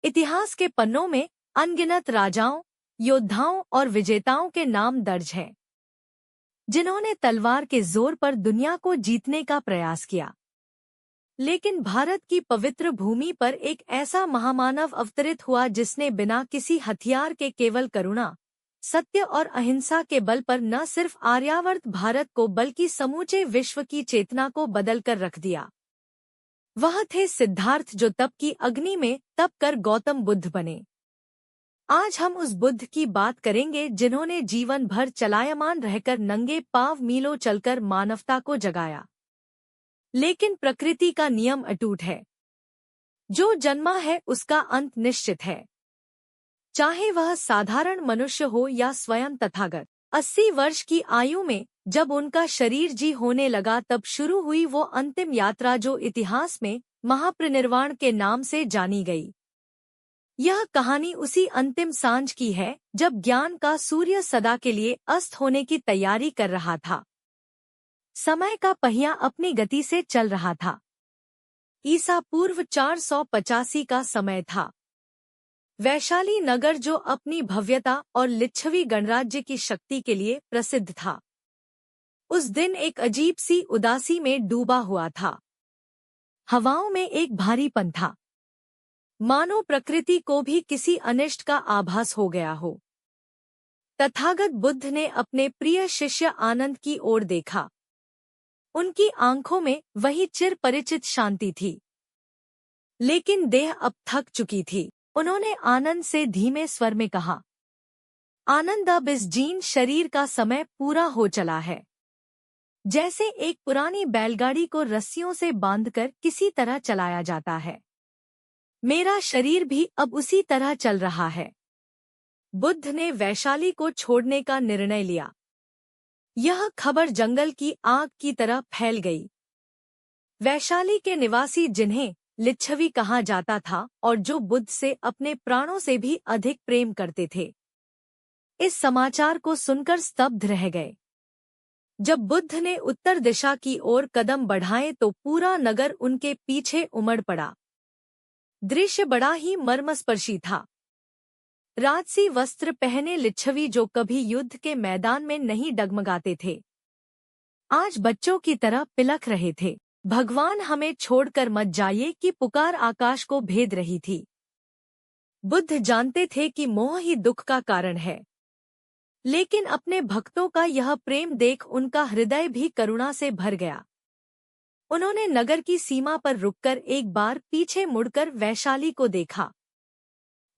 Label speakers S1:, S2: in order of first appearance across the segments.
S1: इतिहास के पन्नों में अनगिनत राजाओं, योद्धाओं और विजेताओं के नाम दर्ज हैं, जिन्होंने तलवार के जोर पर दुनिया को जीतने का प्रयास किया। लेकिन भारत की पवित्र भूमि पर एक ऐसा महामानव अवतरित हुआ जिसने बिना किसी हथियार के केवल करुणा, सत्य और अहिंसा के बल पर न सिर्फ आर्यावर्त भारत को बल्कि समूचे विश्व की चेतना को बदलकर रख दिया। वह थे सिद्धार्थ, जो तप की अग्नि में तप कर गौतम बुद्ध बने। आज हम उस बुद्ध की बात करेंगे जिन्होंने जीवन भर चलायमान रहकर नंगे पांव मीलों चलकर मानवता को जगाया। लेकिन प्रकृति का नियम अटूट है, जो जन्मा है उसका अंत निश्चित है, चाहे वह साधारण मनुष्य हो या स्वयं तथागत। 80 वर्ष की आयु में जब उनका शरीर जी होने लगा, तब शुरू हुई वो अंतिम यात्रा जो इतिहास में महापरिनिर्वाण के नाम से जानी गई। यह कहानी उसी अंतिम सांझ की है जब ज्ञान का सूर्य सदा के लिए अस्त होने की तैयारी कर रहा था। समय का पहिया अपनी गति से चल रहा था। ईसा पूर्व 485 का समय था। वैशाली नगर, जो अपनी भव्यता और लिच्छवी गणराज्य की शक्ति के लिए प्रसिद्ध था, उस दिन एक अजीब सी उदासी में डूबा हुआ था। हवाओं में एक भारीपन था, मानो प्रकृति को भी किसी अनिष्ट का आभास हो गया हो। तथागत बुद्ध ने अपने प्रिय शिष्य आनंद की ओर देखा। उनकी आंखों में वही चिर परिचित शांति थी, लेकिन देह अब थक चुकी थी। उन्होंने आनंद से धीमे स्वर में कहा, आनंद, अब इस जीर्ण शरीर का समय पूरा हो चला है। जैसे एक पुरानी बैलगाड़ी को रस्सियों से बांधकर किसी तरह चलाया जाता है, मेरा शरीर भी अब उसी तरह चल रहा है। बुद्ध ने वैशाली को छोड़ने का निर्णय लिया। यह खबर जंगल की आग की तरह फैल गई। वैशाली के निवासी, जिन्हें लिच्छवी कहा जाता था और जो बुद्ध से अपने प्राणों से भी अधिक प्रेम करते थे, इस समाचार को सुनकर स्तब्ध रह गए। जब बुद्ध ने उत्तर दिशा की ओर कदम बढ़ाए तो पूरा नगर उनके पीछे उमड़ पड़ा। दृश्य बड़ा ही मर्मस्पर्शी था। राजसी वस्त्र पहने लिच्छवी, जो कभी युद्ध के मैदान में नहीं डगमगाते थे, आज बच्चों की तरह पिलख रहे थे। भगवान, हमें छोड़कर मत जाइए की पुकार आकाश को भेद रही थी। बुद्ध जानते थे कि मोह ही दुख का कारण है, लेकिन अपने भक्तों का यह प्रेम देख उनका हृदय भी करुणा से भर गया। उन्होंने नगर की सीमा पर रुककर एक बार पीछे मुड़कर वैशाली को देखा।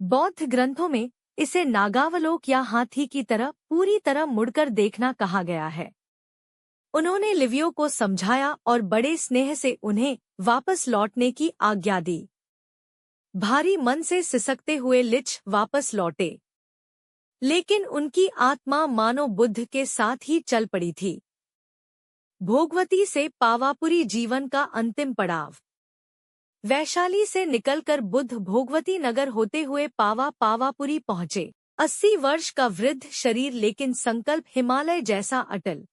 S1: बौद्ध ग्रंथों में इसे नागावलोक या हाथी की तरह पूरी तरह मुड़कर देखना कहा गया है। उन्होंने लिवियों को समझाया और बड़े स्नेह से उन्हें वापस लौटने की आज्ञा दी। भारी मन से सिसकते हुए लिच्छ वापस लौटे, लेकिन उनकी आत्मा मानो बुद्ध के साथ ही चल पड़ी थी। भोगवती से पावापुरी जीवन का अंतिम पड़ाव। वैशाली से निकलकर बुद्ध भोगवती नगर होते हुए पावापुरी पहुंचे। 80 वर्ष का वृद्ध शरीर, लेकिन संकल्प हिमालय जैसा अटल।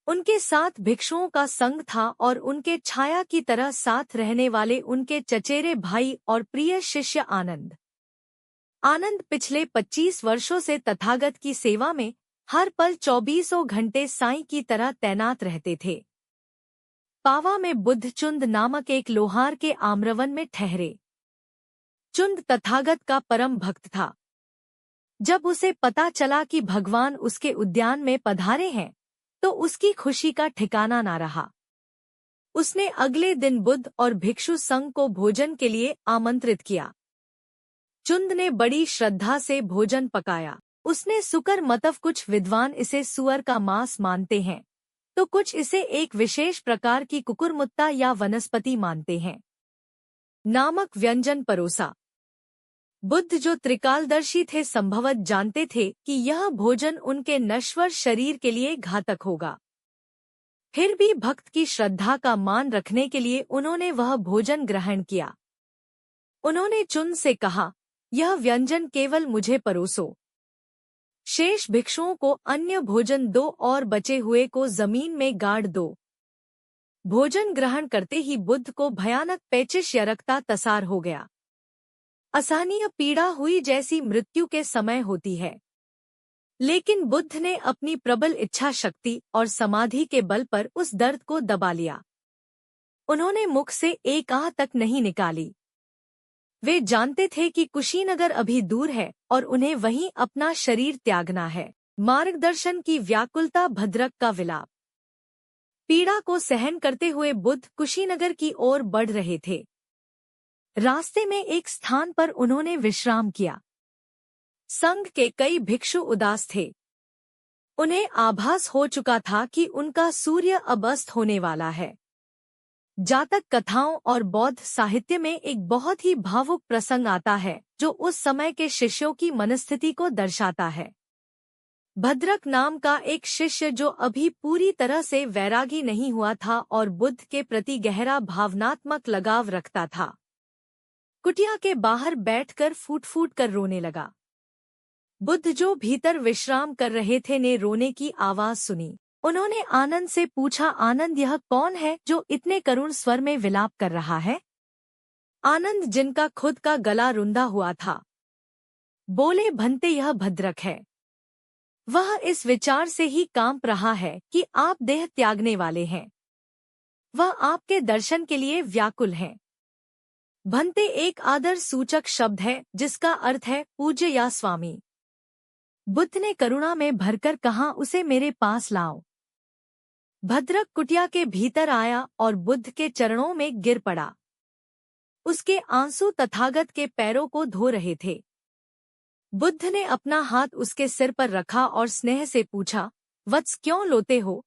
S1: उनके साथ भिक्षुओं का संग था और उनके छाया की तरह साथ रहने वाले उनके चचेरे भाई और प्रिय शिष्य आनंद। आनंद पिछले 25 वर्षों से तथागत की सेवा में हर पल 24 घंटे साईं की तरह तैनात रहते थे। पावा में बुद्ध चुंद नामक एक लोहार के आम्रवन में ठहरे। चुंद तथागत का परम भक्त था। जब उसे पता चला कि भगवान उसके उद्यान में पधारे हैं, तो उसकी खुशी का ठिकाना ना रहा। उसने अगले दिन बुद्ध और भिक्षु संघ को भोजन के लिए आमंत्रित किया। चुंद ने बड़ी श्रद्धा से भोजन पकाया। उसने सुकर, मतलब कुछ विद्वान इसे सुअर का मांस मानते हैं, तो कुछ इसे एक विशेष प्रकार की कुकुरमुत्ता या वनस्पति मानते हैं, नामक व्यंजन परोसा। बुद्ध, जो त्रिकालदर्शी थे, संभवत जानते थे कि यह भोजन उनके नश्वर शरीर के लिए घातक होगा। फिर भी भक्त की श्रद्धा का मान रखने के लिए उन्होंने वह भोजन ग्रहण किया। उन्होंने चुंद से कहा, यह व्यंजन केवल मुझे परोसो। शेष भिक्षुओं को अन्य भोजन दो और बचे हुए को जमीन में गाड़ दो। भोजन ग्रहण करते ही बुद्ध को भयानक पेचिश या रक्ता तसार हो गया। असहनीय पीड़ा हुई जैसी मृत्यु के समय होती है। लेकिन बुद्ध ने अपनी प्रबल इच्छा शक्ति और समाधि के बल पर उस दर्द को दबा लिया। उन्होंने मुख से एक आह तक नहीं निकाली। वे जानते थे कि कुशीनगर अभी दूर है और उन्हें वहीं अपना शरीर त्यागना है। मार्गदर्शन की व्याकुलता, भद्रक का विलाप। पीड़ा को सहन करते हुए बुद्ध कुशीनगर की ओर बढ़ रहे थे। रास्ते में एक स्थान पर उन्होंने विश्राम किया। संघ के कई भिक्षु उदास थे। उन्हें आभास हो चुका था कि उनका सूर्य अब अस्त होने वाला है। जातक कथाओं और बौद्ध साहित्य में एक बहुत ही भावुक प्रसंग आता है जो उस समय के शिष्यों की मनस्थिति को दर्शाता है। भद्रक नाम का एक शिष्य जो अभी पूरी तरह से वैरागी नहीं हुआ था और बुद्ध के प्रति गहरा भावनात्मक लगाव रखता था, कुटिया के बाहर बैठकर फूट फूट कर रोने लगा। बुद्ध जो भीतर विश्राम कर रहे थे ने रोने की आवाज सुनी। उन्होंने आनंद से पूछा, आनंद, यह कौन है जो इतने करुण स्वर में विलाप कर रहा है? आनंद, जिनका खुद का गला रुंधा हुआ था, बोले, भंते, यह भद्रक है। वह इस विचार से ही कांप रहा है कि आप देह त्यागने वाले हैं। वह आपके दर्शन के लिए व्याकुल है। भंते एक आदर सूचक शब्द है जिसका अर्थ है पूज्य या स्वामी। बुद्ध ने करुणा में भरकर कहा, उसे मेरे पास लाओ। भद्रक कुटिया के भीतर आया और बुद्ध के चरणों में गिर पड़ा। उसके आंसू तथागत के पैरों को धो रहे थे। बुद्ध ने अपना हाथ उसके सिर पर रखा और स्नेह से पूछा, वत्स, क्यों रोते हो?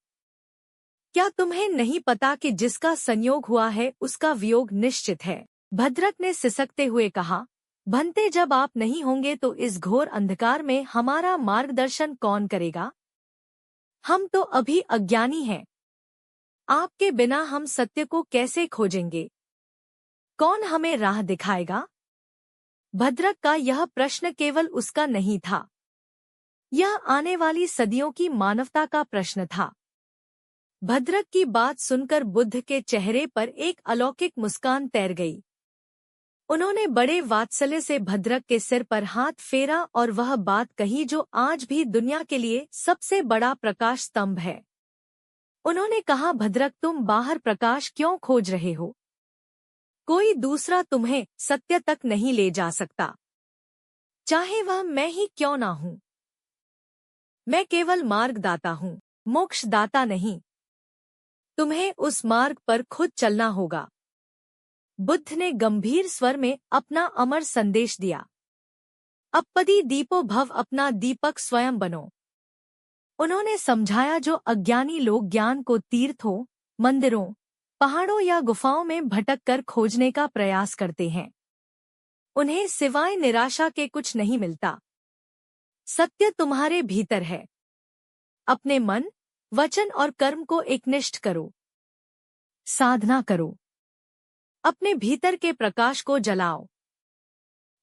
S1: क्या तुम्हें नहीं पता कि जिसका संयोग हुआ है उसका वियोग निश्चित है? भद्रक ने सिसकते हुए कहा, भंते, जब आप नहीं होंगे तो इस घोर अंधकार में हमारा मार्गदर्शन कौन करेगा? हम तो अभी अज्ञानी हैं। आपके बिना हम सत्य को कैसे खोजेंगे? कौन हमें राह दिखाएगा? भद्रक का यह प्रश्न केवल उसका नहीं था, यह आने वाली सदियों की मानवता का प्रश्न था। भद्रक की बात सुनकर बुद्ध के चेहरे पर एक अलौकिक मुस्कान तैर गई। उन्होंने बड़े वात्सल्य से भद्रक के सिर पर हाथ फेरा और वह बात कही जो आज भी दुनिया के लिए सबसे बड़ा प्रकाश स्तंभ है। उन्होंने कहा, भद्रक, तुम बाहर प्रकाश क्यों खोज रहे हो? कोई दूसरा तुम्हें सत्य तक नहीं ले जा सकता, चाहे वह मैं ही क्यों ना हूं। मैं केवल मार्गदाता हूं, मोक्षदाता नहीं। तुम्हें उस मार्ग पर खुद चलना होगा। बुद्ध ने गंभीर स्वर में अपना अमर संदेश दिया। अपदी दीपो भव, अपना दीपक स्वयं बनो। उन्होंने समझाया, जो अज्ञानी लोग ज्ञान को तीर्थों, मंदिरों, पहाड़ों या गुफाओं में भटक कर खोजने का प्रयास करते हैं, उन्हें सिवाय निराशा के कुछ नहीं मिलता। सत्य तुम्हारे भीतर है। अपने मन, वचन और कर्म को एकनिष्ठ करो। साधना करो। अपने भीतर के प्रकाश को जलाओ।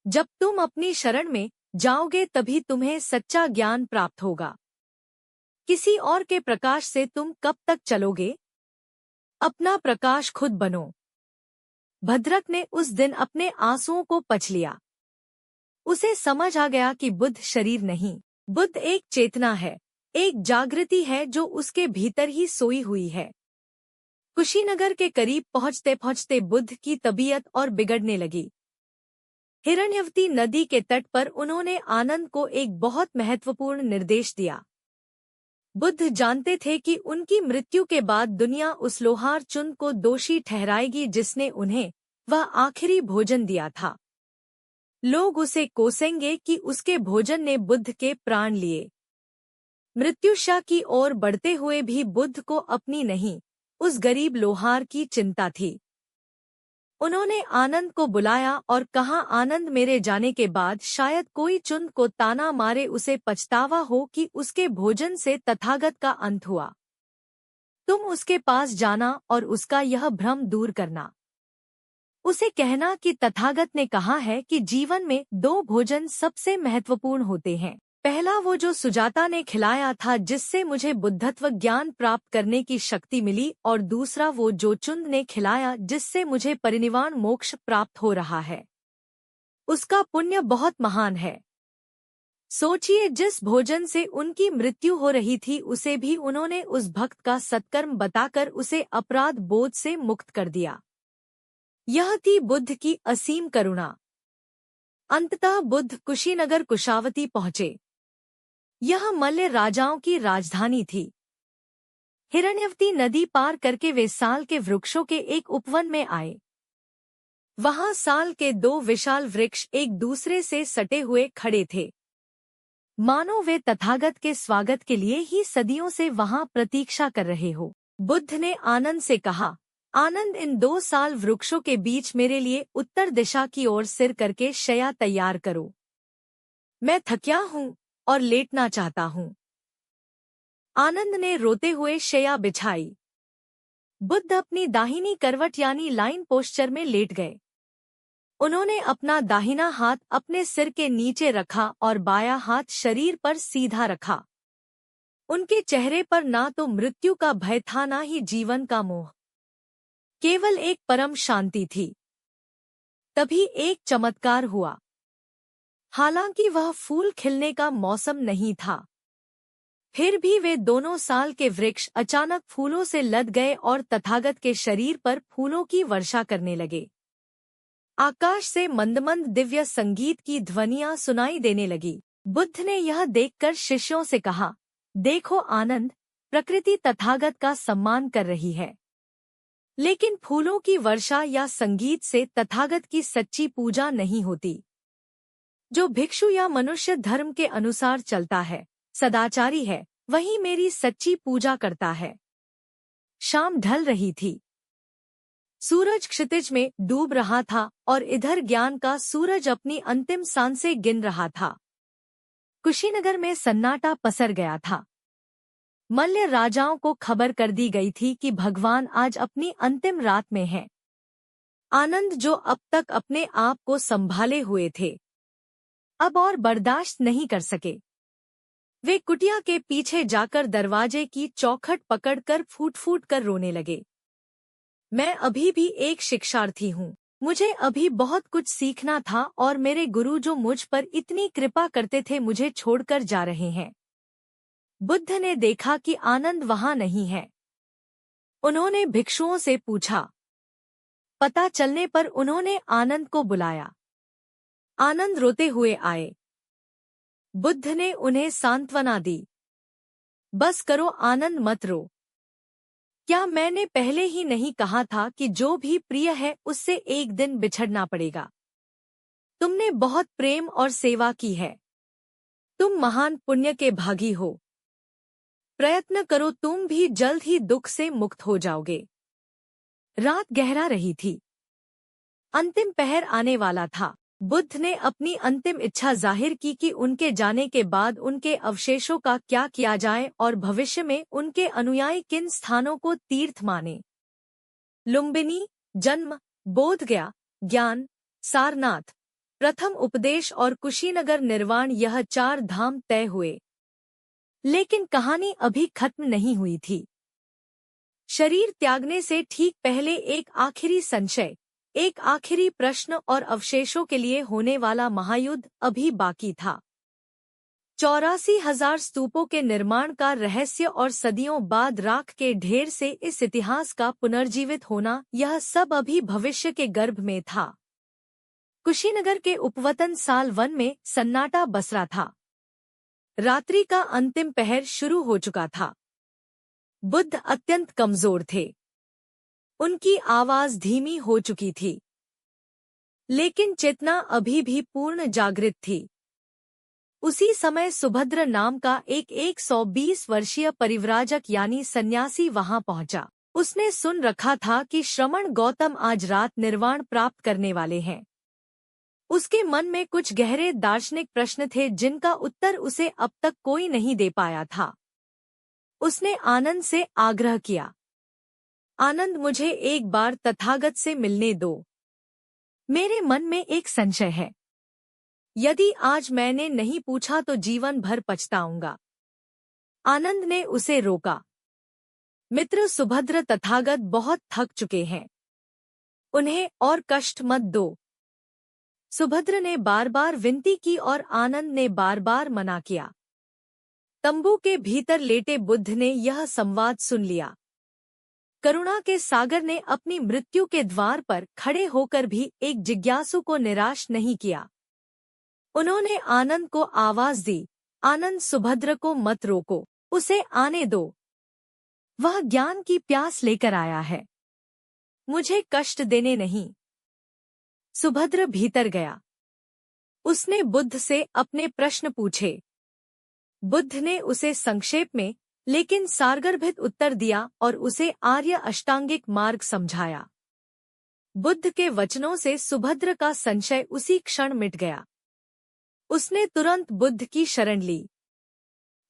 S1: जब तुम अपनी शरण में जाओगे तभी तुम्हें सच्चा ज्ञान प्राप्त होगा। किसी और के प्रकाश से तुम कब तक चलोगे? अपना प्रकाश खुद बनो। भद्रक ने उस दिन अपने आंसुओं को पच लिया। उसे समझ आ गया कि बुद्ध शरीर नहीं, बुद्ध एक चेतना है, एक जागृति है जो उसके भीतर ही सोई हुई है। कुशीनगर के करीब पहुंचते पहुंचते बुद्ध की तबीयत और बिगड़ने लगी। हिरण्यवती नदी के तट पर उन्होंने आनंद को एक बहुत महत्वपूर्ण निर्देश दिया। बुद्ध जानते थे कि उनकी मृत्यु के बाद दुनिया उस लोहार चुंद को दोषी ठहराएगी जिसने उन्हें वह आखिरी भोजन दिया था। लोग उसे कोसेंगे कि उसके भोजन ने बुद्ध के प्राण लिए। मृत्युशा की ओर बढ़ते हुए भी बुद्ध को अपनी नहीं, उस गरीब लोहार की चिंता थी। उन्होंने आनंद को बुलाया और कहा, आनंद, मेरे जाने के बाद शायद कोई चुंद को ताना मारे उसे पछतावा हो कि उसके भोजन से तथागत का अंत हुआ। तुम उसके पास जाना और उसका यह भ्रम दूर करना। उसे कहना कि तथागत ने कहा है कि जीवन में दो भोजन सबसे महत्वपूर्ण होते हैं। पहला वो जो सुजाता ने खिलाया था जिससे मुझे बुद्धत्व ज्ञान प्राप्त करने की शक्ति मिली, और दूसरा वो जो चुंद ने खिलाया जिससे मुझे परिनिर्वाण मोक्ष प्राप्त हो रहा है। उसका पुण्य बहुत महान है। सोचिए, जिस भोजन से उनकी मृत्यु हो रही थी उसे भी उन्होंने उस भक्त का सत्कर्म बताकर उसे अपराध बोध से मुक्त कर दिया। यह थी बुद्ध की असीम करुणा। अंततः बुद्ध कुशीनगर कुशावती पहुंचे। यह मल्ल राजाओं की राजधानी थी। हिरण्यवती नदी पार करके वे साल के वृक्षों के एक उपवन में आए। वहां साल के 2 विशाल वृक्ष एक दूसरे से सटे हुए खड़े थे, मानो वे तथागत के स्वागत के लिए ही सदियों से वहां प्रतीक्षा कर रहे हो। बुद्ध ने आनंद से कहा, आनंद, इन 2 साल वृक्षों के बीच मेरे लिए उत्तर दिशा की ओर सिर करके शैया तैयार करो। मैं थका हूँ और लेटना चाहता हूँ। आनंद ने रोते हुए शैया बिछाई। बुद्ध अपनी दाहिनी करवट यानी लाइन पोस्चर में लेट गए। उन्होंने अपना दाहिना हाथ अपने सिर के नीचे रखा और बायां हाथ शरीर पर सीधा रखा। उनके चेहरे पर ना तो मृत्यु का भय था, ना ही जीवन का मोह। केवल एक परम शांति थी। तभी एक चमत्कार हुआ। हालांकि वह फूल खिलने का मौसम नहीं था, फिर भी वे दोनों साल के वृक्ष अचानक फूलों से लद गए और तथागत के शरीर पर फूलों की वर्षा करने लगे। आकाश से मंद-मंद दिव्य संगीत की ध्वनियां सुनाई देने लगी। बुद्ध ने यह देखकर शिष्यों से कहा, देखो आनंद, प्रकृति तथागत का सम्मान कर रही है, लेकिन फूलों की वर्षा या संगीत से तथागत की सच्ची पूजा नहीं होती। जो भिक्षु या मनुष्य धर्म के अनुसार चलता है, सदाचारी है, वही मेरी सच्ची पूजा करता है। शाम ढल रही थी। सूरज क्षितिज में डूब रहा था और इधर ज्ञान का सूरज अपनी अंतिम सांसें गिन रहा था। कुशीनगर में सन्नाटा पसर गया था। मल्ल राजाओं को खबर कर दी गई थी कि भगवान आज अपनी अंतिम रात में हैं। आनंद, जो अब तक अपने आप को संभाले हुए थे, अब और बर्दाश्त नहीं कर सके। वे कुटिया के पीछे जाकर दरवाजे की चौखट पकड़कर फूट-फूट कर रोने लगे। मैं अभी भी एक शिक्षार्थी हूँ। मुझे अभी बहुत कुछ सीखना था और मेरे गुरु जो मुझ पर इतनी कृपा करते थे मुझे छोड़कर जा रहे हैं। बुद्ध ने देखा कि आनंद वहां नहीं है। उन्होंने भिक्षुओं से पूछा। पता चलने पर उन्होंने आनंद को बुलाया। आनंद रोते हुए आए। बुद्ध ने उन्हें सांत्वना दी। बस करो आनंद, मत रो। क्या मैंने पहले ही नहीं कहा था कि जो भी प्रिय है उससे एक दिन बिछड़ना पड़ेगा। तुमने बहुत प्रेम और सेवा की है। तुम महान पुण्य के भागी हो। प्रयत्न करो, तुम भी जल्द ही दुख से मुक्त हो जाओगे। रात गहरा रही थी। अंतिम पहर आने वाला था। बुद्ध ने अपनी अंतिम इच्छा जाहिर की कि उनके जाने के बाद उनके अवशेषों का क्या किया जाए और भविष्य में उनके अनुयायी किन स्थानों को तीर्थ माने। लुम्बिनी, जन्म, बोधगया, ज्ञान, सारनाथ, प्रथम उपदेश और कुशीनगर निर्वाण, यह 4 धाम तय हुए। लेकिन कहानी अभी खत्म नहीं हुई थी। शरीर त्यागने से ठीक पहले एक आखिरी संशय, एक आखिरी प्रश्न और अवशेषों के लिए होने वाला महायुद्ध अभी बाकी था। 84,000 स्तूपों के निर्माण का रहस्य और सदियों बाद राख के ढेर से इस इतिहास का पुनर्जीवित होना, यह सब अभी भविष्य के गर्भ में था। कुशीनगर के उपवतन साल 1 में सन्नाटा बसरा था। रात्रि का अंतिम पहर शुरू हो चुका था। बुद्ध अत्यंत कमजोर थे। उनकी आवाज धीमी हो चुकी थी, लेकिन चेतना अभी भी पूर्ण जागृत थी। उसी समय सुभद्र नाम का एक 120 वर्षीय परिव्राजक यानी सन्यासी वहां पहुंचा। उसने सुन रखा था कि श्रमण गौतम आज रात निर्वाण प्राप्त करने वाले हैं। उसके मन में कुछ गहरे दार्शनिक प्रश्न थे जिनका उत्तर उसे अब तक कोई नहीं दे पाया था। उसने आनंद से आग्रह किया, आनंद, मुझे एक बार तथागत से मिलने दो। मेरे मन में एक संशय है। यदि आज मैंने नहीं पूछा तो जीवन भर पछताऊंगा। आनंद ने उसे रोका। मित्र सुभद्र, तथागत बहुत थक चुके हैं। उन्हें और कष्ट मत दो। सुभद्र ने बार बार विनती की और आनंद ने बार बार मना किया। तंबू के भीतर लेटे बुद्ध ने यह संवाद सुन लिया। करुणा के सागर ने अपनी मृत्यु के द्वार पर खड़े होकर भी एक जिज्ञासु को निराश नहीं किया। उन्होंने आनंद को आवाज दी, आनंद, सुभद्र को मत रोको, उसे आने दो। वह ज्ञान की प्यास लेकर आया है, मुझे कष्ट देने नहीं। सुभद्र भीतर गया। उसने बुद्ध से अपने प्रश्न पूछे। बुद्ध ने उसे संक्षेप में लेकिन सारगर्भित उत्तर दिया और उसे आर्य अष्टांगिक मार्ग समझाया। बुद्ध के वचनों से सुभद्र का संशय उसी क्षण मिट गया। उसने तुरंत बुद्ध की शरण ली।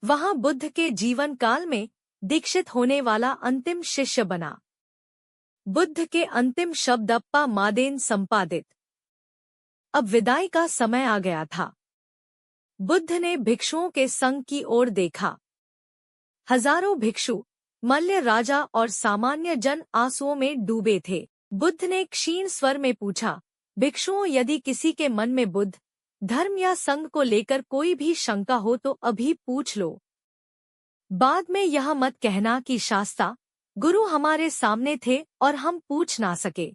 S1: वहां बुद्ध के जीवन काल में दीक्षित होने वाला अंतिम शिष्य बना। बुद्ध के अंतिम शब्द अप्पा मादेन संपादित। अब विदाई का समय आ गया था। बुद्ध ने भिक्षुओं के संग की ओर देखा। हजारों भिक्षु, मल्ल राजा और सामान्य जन आंसुओं में डूबे थे। बुद्ध ने क्षीण स्वर में पूछा, भिक्षुओं, यदि किसी के मन में बुद्ध, धर्म या संघ को लेकर कोई भी शंका हो तो अभी पूछ लो। बाद में यह मत कहना कि शास्ता, गुरु हमारे सामने थे और हम पूछ ना सके।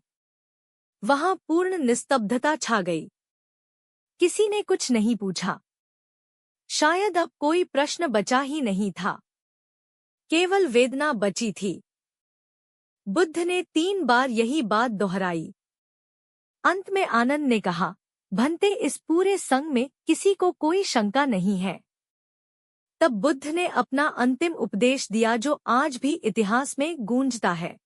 S1: वहां पूर्ण निस्तब्धता छा गई। किसी ने कुछ नहीं पूछा। शायद अब कोई प्रश्न बचा ही नहीं था। केवल वेदना बची थी। बुद्ध ने 3 बार यही बात दोहराई। अंत में आनंद ने कहा, भंते, इस पूरे संघ में किसी को कोई शंका नहीं है। तब बुद्ध ने अपना अंतिम उपदेश दिया जो आज भी इतिहास में गूंजता है।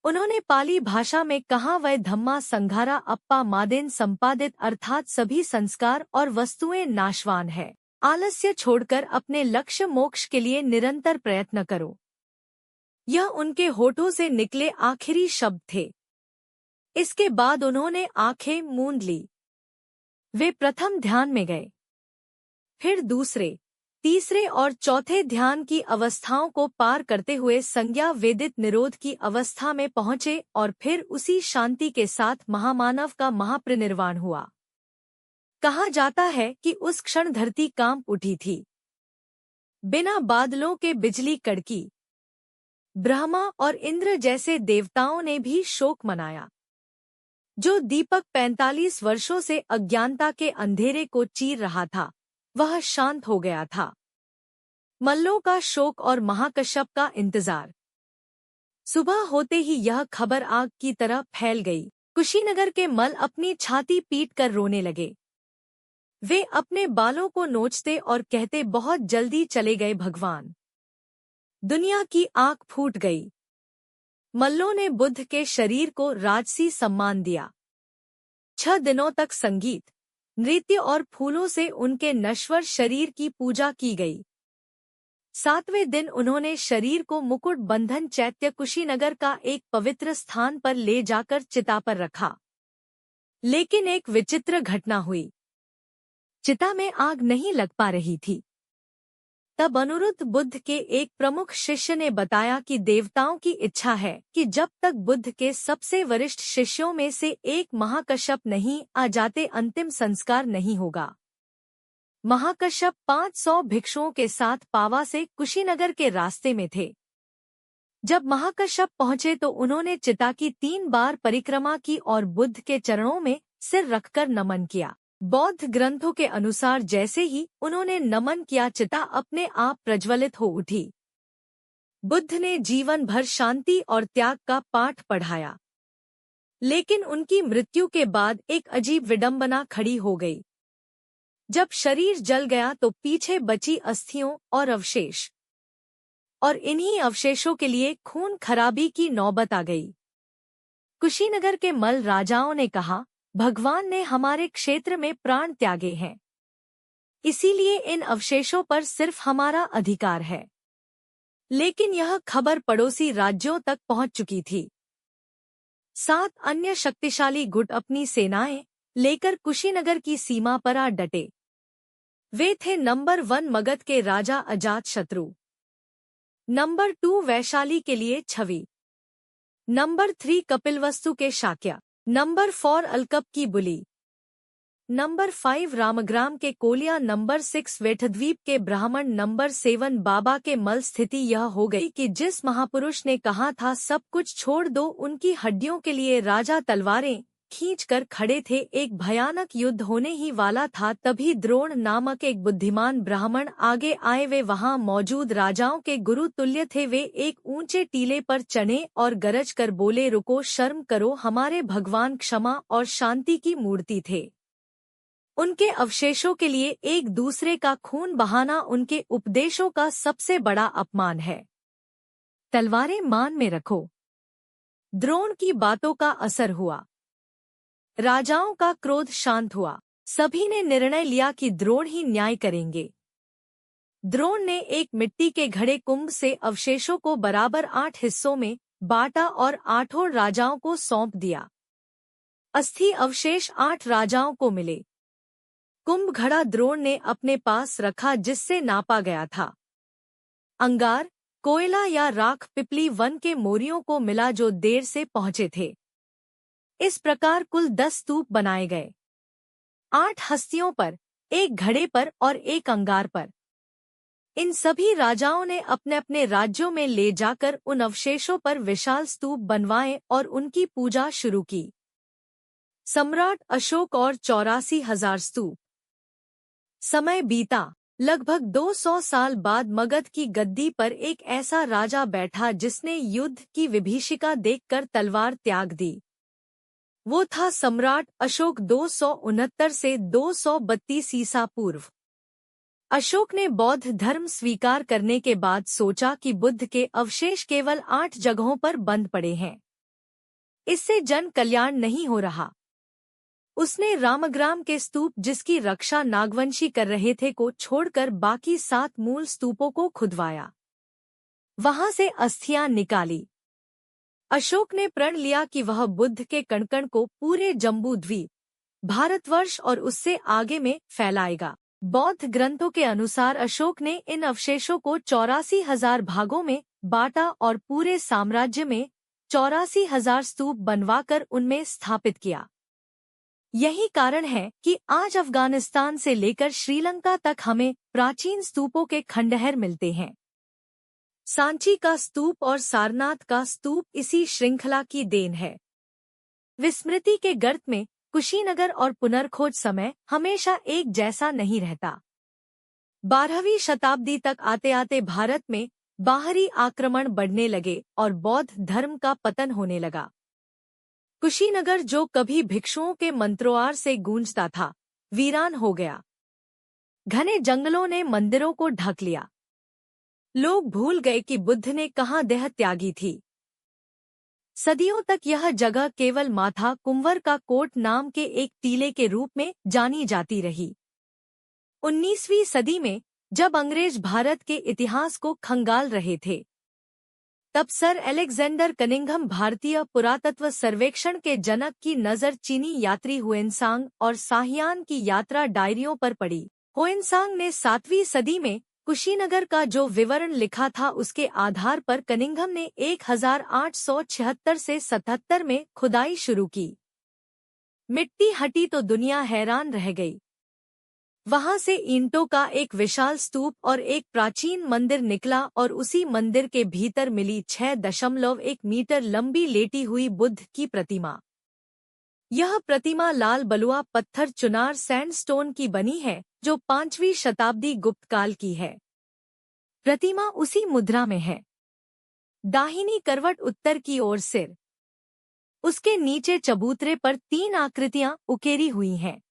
S1: उन्होंने पाली भाषा में कहा, वह धम्मा संघारा अप्पा मादेन संपादित, अर्थात सभी संस्कार और वस्तुएं नाशवान है। आलस्य छोड़कर अपने लक्ष्य मोक्ष के लिए निरंतर प्रयत्न करो। यह उनके होठों से निकले आखिरी शब्द थे। इसके बाद उन्होंने आंखें मूंद ली। वे प्रथम ध्यान में गए, फिर दूसरे, तीसरे और चौथे ध्यान की अवस्थाओं को पार करते हुए संज्ञा वेदित निरोध की अवस्था में पहुंचे और फिर उसी शांति के साथ महामानव का महापरिनिर्वाण हुआ। कहा जाता है कि उस क्षण धरती कांप उठी थी। बिना बादलों के बिजली कड़की। ब्रह्मा और इंद्र जैसे देवताओं ने भी शोक मनाया। जो दीपक 45 वर्षों से अज्ञानता के अंधेरे को चीर रहा था, वह शांत हो गया था। मल्लों का शोक और महाकश्यप का इंतजार। सुबह होते ही यह खबर आग की तरह फैल गई। कुशीनगर के मल्ल अपनी छाती पीटकर रोने लगे। वे अपने बालों को नोचते और कहते, बहुत जल्दी चले गए भगवान। दुनिया की आंख फूट गई। मल्लों ने बुद्ध के शरीर को राजसी सम्मान दिया। 6 दिनों तक संगीत, नृत्य और फूलों से उनके नश्वर शरीर की पूजा की गई। 7वें दिन उन्होंने शरीर को मुकुट बंधन चैत्य कुशीनगर का एक पवित्र स्थान पर ले जाकर चिता पर रखा। लेकिन एक विचित्र घटना हुई। चिता में आग नहीं लग पा रही थी। तब अनुरुद्ध बुद्ध के एक प्रमुख शिष्य ने बताया कि देवताओं की इच्छा है कि जब तक बुद्ध के सबसे वरिष्ठ शिष्यों में से एक महाकश्यप नहीं आ जाते, अंतिम संस्कार नहीं होगा। महाकश्यप 500 भिक्षुओं के साथ पावा से कुशीनगर के रास्ते में थे। जब महाकश्यप पहुंचे तो उन्होंने चिता की 3 बार परिक्रमा की और बुद्ध के चरणों में सिर रखकर नमन किया। बौद्ध ग्रंथों के अनुसार जैसे ही उन्होंने नमन किया, चिता अपने आप प्रज्वलित हो उठी। बुद्ध ने जीवन भर शांति और त्याग का पाठ पढ़ाया। लेकिन उनकी मृत्यु के बाद एक अजीब विडंबना खड़ी हो गई। जब शरीर जल गया तो पीछे बची अस्थियों और अवशेष, और इन्हीं अवशेषों के लिए खून खराबी की नौबत आ गई। कुशीनगर के मल्ल राजाओं ने कहा, भगवान ने हमारे क्षेत्र में प्राण त्यागे हैं, इसीलिए इन अवशेषों पर सिर्फ हमारा अधिकार है। लेकिन यह खबर पड़ोसी राज्यों तक पहुंच चुकी थी। 7 अन्य शक्तिशाली गुट अपनी सेनाएं लेकर कुशीनगर की सीमा पर आ डटे। वे थे नंबर 1 मगध के राजा अजातशत्रु, नंबर 2 वैशाली के लिए छवि, नंबर 3 कपिलवस्तु के शाक्य, नंबर 4 अलकप की बुली। नंबर 5 रामग्राम के कोलिया, नंबर 6 वेठद्वीप के ब्राह्मण, नंबर 7 बाबा के मल। स्थिति यह हो गई कि जिस महापुरुष ने कहा था सब कुछ छोड़ दो उनकी हड्डियों के लिए, राजा तलवारें खींचकर खड़े थे। एक भयानक युद्ध होने ही वाला था। तभी द्रोण नामक एक बुद्धिमान ब्राह्मण आगे आए। वे वहां मौजूद राजाओं के गुरु तुल्य थे। वे एक ऊंचे टीले पर चढ़े और गरज कर बोले, रुको, शर्म करो, हमारे भगवान क्षमा और शांति की मूर्ति थे। उनके अवशेषों के लिए एक दूसरे का खून बहाना उनके उपदेशों का सबसे बड़ा अपमान है। तलवारें मान में रखो। द्रोण की बातों का असर हुआ। राजाओं का क्रोध शांत हुआ। सभी ने निर्णय लिया कि द्रोण ही न्याय करेंगे। द्रोण ने एक मिट्टी के घड़े कुंभ से अवशेषों को बराबर 8 हिस्सों में बांटा और 8 राजाओं को सौंप दिया। अस्थि अवशेष 8 राजाओं को मिले। कुंभ घड़ा द्रोण ने अपने पास रखा जिससे नापा गया था। अंगार, कोयला या राख पिपली वन के मोरियों को मिला जो देर से पहुंचे थे। इस प्रकार कुल 10 स्तूप बनाए गए, 8 हस्तियों पर, एक घड़े पर और एक अंगार पर। इन सभी राजाओं ने अपने अपने राज्यों में ले जाकर उन अवशेषों पर विशाल स्तूप बनवाए और उनकी पूजा शुरू की। सम्राट अशोक और 84,000 स्तूप। समय बीता। लगभग 200 साल बाद मगध की गद्दी पर एक ऐसा राजा बैठा जिसने युद्ध की विभीषिका देखकर तलवार त्याग दी। वो था सम्राट अशोक। 269 से 232 ईसा पूर्व। अशोक ने बौद्ध धर्म स्वीकार करने के बाद सोचा कि बुद्ध के अवशेष केवल 8 जगहों पर बंद पड़े हैं। इससे जन कल्याण नहीं हो रहा। उसने रामग्राम के स्तूप, जिसकी रक्षा नागवंशी कर रहे थे, को छोड़कर बाकी 7 मूल स्तूपों को खुदवाया। वहां से अस्थियां निकाली। अशोक ने प्रण लिया कि वह बुद्ध के कण-कण को पूरे जम्बू द्वीप, भारतवर्ष और उससे आगे में फैलाएगा। बौद्ध ग्रंथों के अनुसार अशोक ने इन अवशेषों को 84,000 भागों में बांटा और पूरे साम्राज्य में 84,000 स्तूप बनवाकर उनमें स्थापित किया। यही कारण है कि आज अफगानिस्तान से लेकर श्रीलंका तक हमें प्राचीन स्तूपों के खंडहर मिलते हैं। सांची का स्तूप और सारनाथ का स्तूप इसी श्रृंखला की देन है। विस्मृति के गर्त में कुशीनगर और पुनर्खोज समय हमेशा एक जैसा नहीं रहता। 12वीं शताब्दी तक आते आते भारत में बाहरी आक्रमण बढ़ने लगे और बौद्ध धर्म का पतन होने लगा। कुशीनगर, जो कभी भिक्षुओं के मंत्रोआर से गूंजता था, वीरान हो गया। घने जंगलों ने मंदिरों को ढक लिया। लोग भूल गए कि बुद्ध ने कहाँ देह त्यागी थी। सदियों तक यह जगह केवल माथा कुंवर का कोट नाम के एक टीले के रूप में जानी जाती रही। 19वीं सदी में जब अंग्रेज भारत के इतिहास को खंगाल रहे थे, तब सर अलेक्जेंडर कनिंघम, भारतीय पुरातत्व सर्वेक्षण के जनक, की नज़र चीनी यात्री हुएनसांग और साहियान की यात्रा डायरियों पर पड़ी। हुएनसांग ने 7वीं सदी में कुशीनगर का जो विवरण लिखा था, उसके आधार पर कनिंघम ने 1876 से 77 में खुदाई शुरू की। मिट्टी हटी तो दुनिया हैरान रह गई। वहां से ईंटों का एक विशाल स्तूप और एक प्राचीन मंदिर निकला और उसी मंदिर के भीतर मिली 6.1 मीटर लंबी लेटी हुई बुद्ध की प्रतिमा। यह प्रतिमा लाल बलुआ पत्थर चुनार सैंडस्टोन की बनी है, जो 5वीं शताब्दी गुप्त काल की है। प्रतिमा उसी मुद्रा में है। दाहिनी करवट, उत्तर की ओर सिर। उसके नीचे चबूतरे पर 3 आकृतियां उकेरी हुई हैं।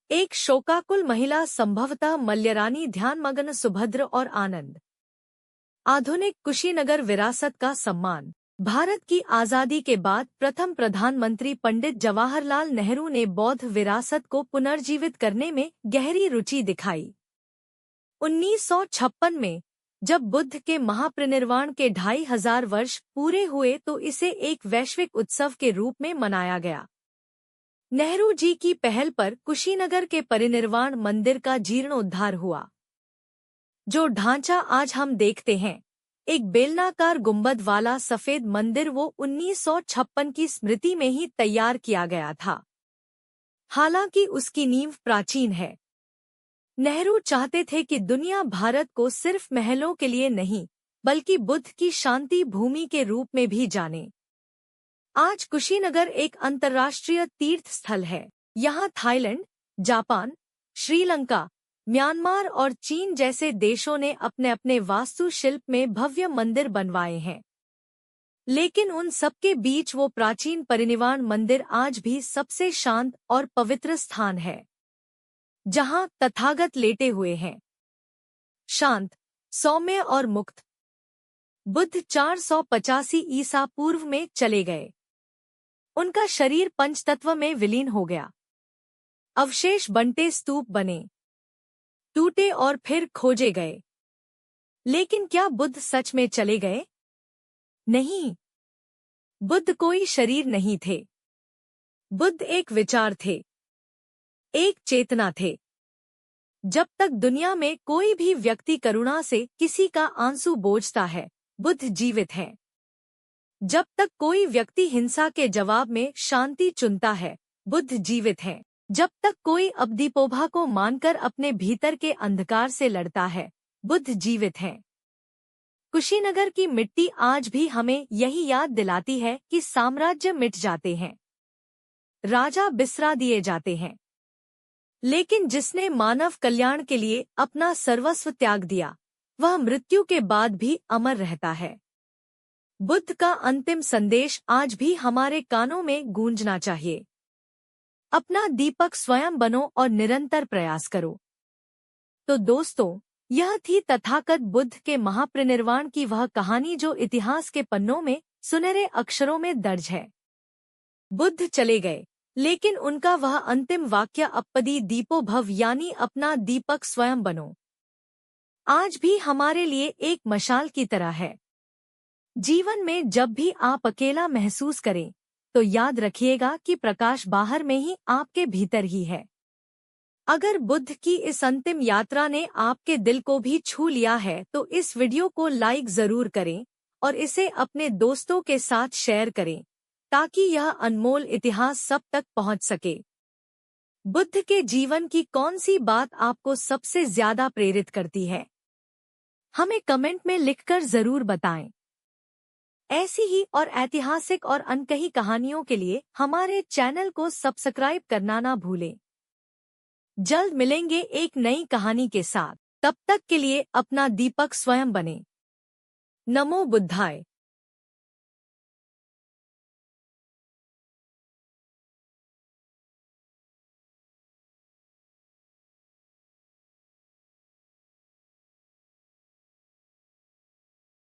S1: एक शोकाकुल महिला, संभवतः मल्यरानी, ध्यानमग्न सुभद्र और आनंद। आधुनिक कुशीनगर विरासत का सम्मान। भारत की आज़ादी के बाद प्रथम प्रधानमंत्री पंडित जवाहरलाल नेहरू ने बौद्ध विरासत को पुनर्जीवित करने में गहरी रुचि दिखाई। 1956 में जब बुद्ध के महापरिनिर्वाण के 2500 वर्ष पूरे हुए तो इसे एक वैश्विक उत्सव के रूप में मनाया गया। नेहरू जी की पहल पर कुशीनगर के परिनिर्वाण मंदिर का जीर्णोद्धार हुआ। जो ढांचा आज हम देखते हैं, एक बेलनाकार गुंबद वाला सफेद मंदिर, वो 1956 की स्मृति में ही तैयार किया गया था। हालांकि उसकी नींव प्राचीन है। नेहरू चाहते थे कि दुनिया भारत को सिर्फ महलों के लिए नहीं, बल्कि बुद्ध की शांति भूमि के रूप में भी जाने। आज कुशीनगर एक अंतर्राष्ट्रीय तीर्थ स्थल है। यहाँ थाईलैंड, जापान, श्रीलंका, म्यांमार और चीन जैसे देशों ने अपने अपने वास्तुशिल्प में भव्य मंदिर बनवाए हैं। लेकिन उन सबके बीच वो प्राचीन परिनिर्वाण मंदिर आज भी सबसे शांत और पवित्र स्थान है, जहाँ तथागत लेटे हुए हैं, शांत, सौम्य और मुक्त। बुद्ध 485 ईसा पूर्व में चले गए। उनका शरीर पंचतत्व में विलीन हो गया। अवशेष बनते स्तूप बने, टूटे और फिर खोजे गए। लेकिन क्या बुद्ध सच में चले गए? नहीं। बुद्ध कोई शरीर नहीं थे। बुद्ध एक विचार थे, एक चेतना थे। जब तक दुनिया में कोई भी व्यक्ति करुणा से किसी का आंसू बोझता है, बुद्ध जीवित है। जब तक कोई व्यक्ति हिंसा के जवाब में शांति चुनता है, बुद्ध जीवित है। जब तक कोई अवदीपोभा को मानकर अपने भीतर के अंधकार से लड़ता है, बुद्ध जीवित है। कुशीनगर की मिट्टी आज भी हमें यही याद दिलाती है कि साम्राज्य मिट जाते हैं, राजा बिसरा दिए जाते हैं, लेकिन जिसने मानव कल्याण के लिए अपना सर्वस्व त्याग दिया, वह मृत्यु के बाद भी अमर रहता है। बुद्ध का अंतिम संदेश आज भी हमारे कानों में गूंजना चाहिए। अपना दीपक स्वयं बनो और निरंतर प्रयास करो। तो दोस्तों, यह थी तथागत बुद्ध के महापरिनिर्वाण की वह कहानी जो इतिहास के पन्नों में सुनहरे अक्षरों में दर्ज है। बुद्ध चले गए, लेकिन उनका वह अंतिम वाक्य अपदी दीपो भव यानी अपना दीपक स्वयं बनो, आज भी हमारे लिए एक मशाल की तरह है। जीवन में जब भी आप अकेला महसूस करें, तो याद रखिएगा कि प्रकाश बाहर में ही आपके भीतर ही है। अगर बुद्ध की इस अंतिम यात्रा ने आपके दिल को भी छू लिया है, तो इस वीडियो को लाइक जरूर करें और इसे अपने दोस्तों के साथ शेयर करें, ताकि यह अनमोल इतिहास सब तक पहुंच सके। बुद्ध के जीवन की कौन सी बात आपको सबसे ज्यादा प्रेरित करती है? हमें कमेंट में लिखकर जरूर बताएं। ऐसी ही और ऐतिहासिक और अनकही कहानियों के लिए हमारे चैनल को सब्सक्राइब करना ना भूलें। जल्द मिलेंगे एक नई कहानी के साथ। तब तक के लिए अपना दीपक स्वयं बने। नमो बुद्धाय।